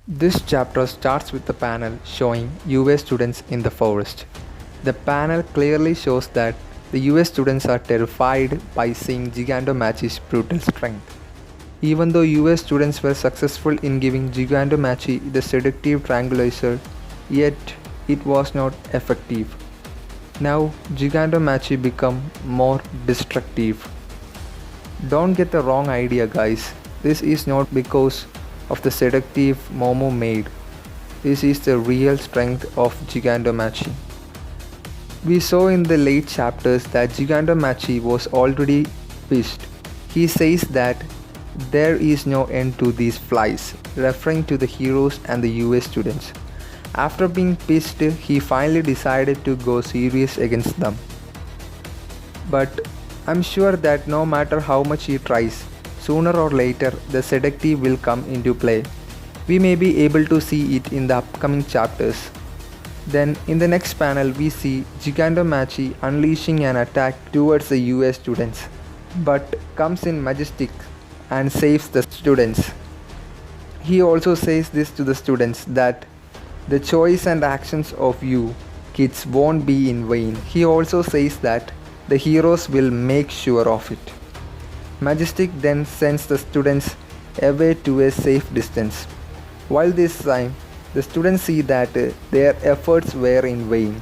This chapter starts with a panel showing US students in the forest. The panel clearly shows that the US students are terrified by seeing Gigantomachi's brutal strength. Even though US students were successful in giving Gigantomachi the seductive tranquilizer, yet it was not effective. Now Gigantomachi become more destructive. Don't get the wrong idea, guys. This is not because of the seductive Momo made. This is the real strength of Gigantomachi. We saw in the late chapters that Gigantomachi was already pissed. He says that there is no end to these flies, referring to the heroes and the US students. After being pissed, he finally decided to go serious against them. But I'm sure that no matter how much he tries, sooner or later the seductive will come into play. We may be able to see it in the upcoming chapters. Then in the next panel we see Gigantomachi unleashing an attack towards the US students, but comes in majestic and saves the students. He also says this to the students that the choice and actions of you kids won't be in vain. He also says that the heroes will make sure of it. Majestic then sends the students away to a safe distance. While this time, the students see that their efforts were in vain.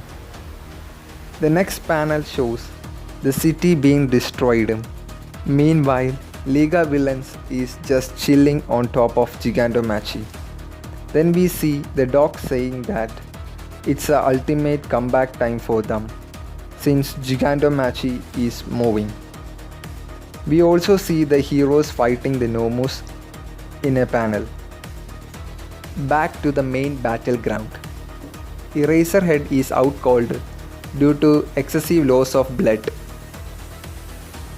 The next panel shows the city being destroyed. Meanwhile, Liga Villains is just chilling on top of Gigantomachi. Then we see the dog saying that it's the ultimate comeback time for them, since Gigantomachi is moving. We also see the heroes fighting the Nomus in a panel. Back to the main battleground. Eraserhead is out cold due to excessive loss of blood.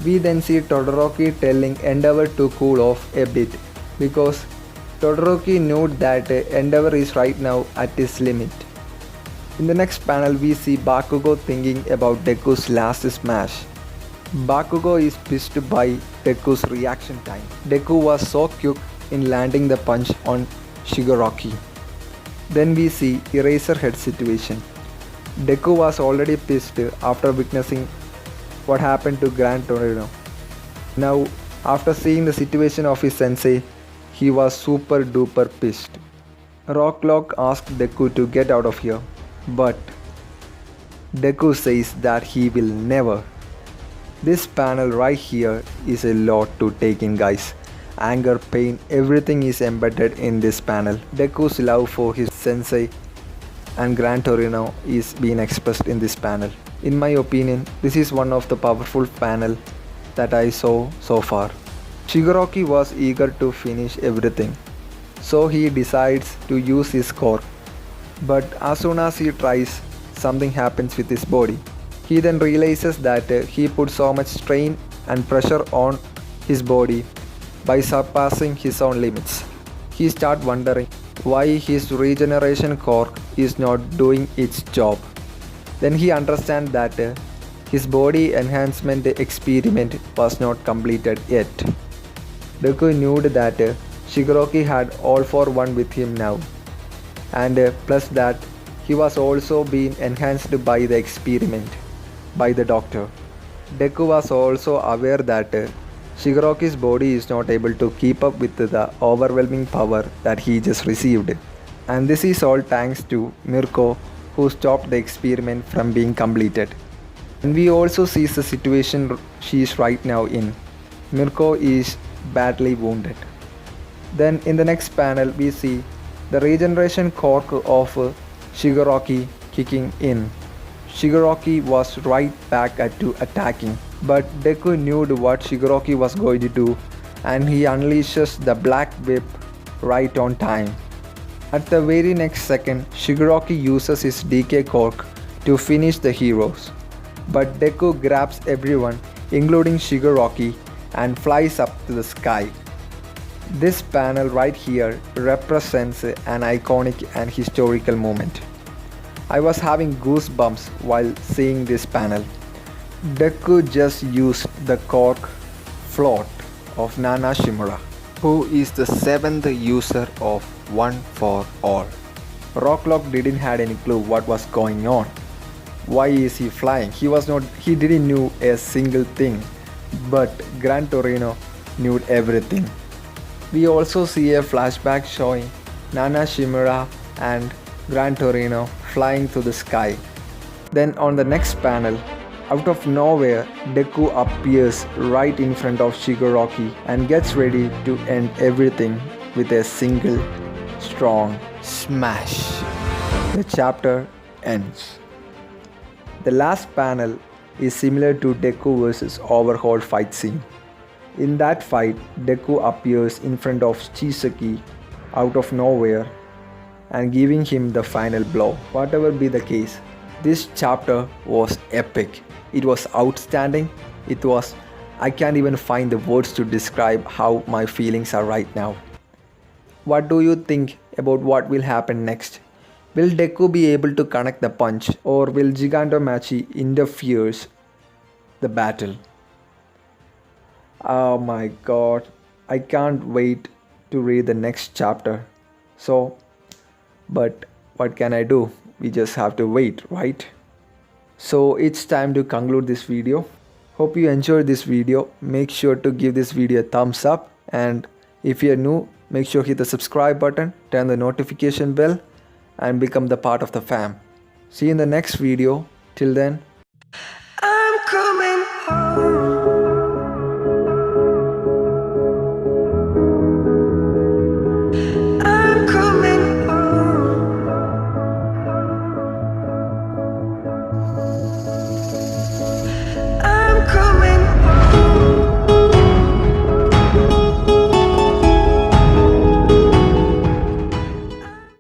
We then see Todoroki telling Endeavor to cool off a bit because Todoroki knew that Endeavor is right now at his limit. In the next panel we see Bakugo thinking about Deku's last smash. Bakugo is pissed by Deku's reaction time. Deku was so quick in landing the punch on Shigaraki. Then we see Eraserhead situation. Deku was already pissed after witnessing what happened to Gran Torino. Now, after seeing the situation of his sensei, he was super duper pissed. Rocklock asked Deku to get out of here, but Deku says that he will never. This panel right here is a lot to take in, guys. Anger, pain, everything is embedded in this panel. Deku's love for his sensei and Gran Torino is being expressed in this panel. In my opinion, this is one of the powerful panel that I saw so far. Shigaraki was eager to finish everything, so he decides to use his core. But as soon as he tries, something happens with his body. He then realizes that he put so much strain and pressure on his body by surpassing his own limits. He starts wondering why his regeneration core is not doing its job. Then he understands that his body enhancement experiment was not completed yet. Deku knew that Shigaraki had all for one with him now, and plus that he was also being enhanced by the experiment by the doctor. Deku was also aware that Shigaraki's body is not able to keep up with the overwhelming power that he just received. And this is all thanks to Mirko, who stopped the experiment from being completed. And we also see the situation she is right now in. Mirko is badly wounded. Then in the next panel we see the regeneration core of Shigaraki kicking in. Shigaraki was right back at to attacking, but Deku knew what Shigaraki was going to do, and he unleashes the black whip right on time. At the very next second, Shigaraki uses his DK cork to finish the heroes, but Deku grabs everyone, including Shigaraki, and flies up to the sky. This panel right here represents an iconic and historical moment. I was having goosebumps while seeing this panel. Deku just used the cork float of Nana Shimura, who is the 7th user of one for all. Rocklock didn't had any clue what was going on. Why is he flying? He didn't knew a single thing. But Gran Torino knew everything. We also see a flashback showing Nana Shimura and Gran Torino flying through the sky. Then on the next panel, out of nowhere, Deku appears right in front of Shigaraki and gets ready to end everything with a single strong smash. The chapter ends. The last panel is similar to Deku vs Overhaul fight scene. In that fight, Deku appears in front of Chisaki out of nowhere and giving him the final blow. Whatever be the case, this chapter was epic. It was outstanding. I can't even find the words to describe how my feelings are right now. What do you think about what will happen next? Will Deku be able to connect the punch, or will Gigantomachie interferes the battle? Oh my god, I can't wait to read the next chapter. But what can I do? We just have to wait, right? So it's time to conclude this video. Hope you enjoyed this video. Make sure to give this video a thumbs up, and if you're new, make sure hit the subscribe button, turn the notification bell, and become the part of the fam. See you in the next video. Till then, I'm coming home.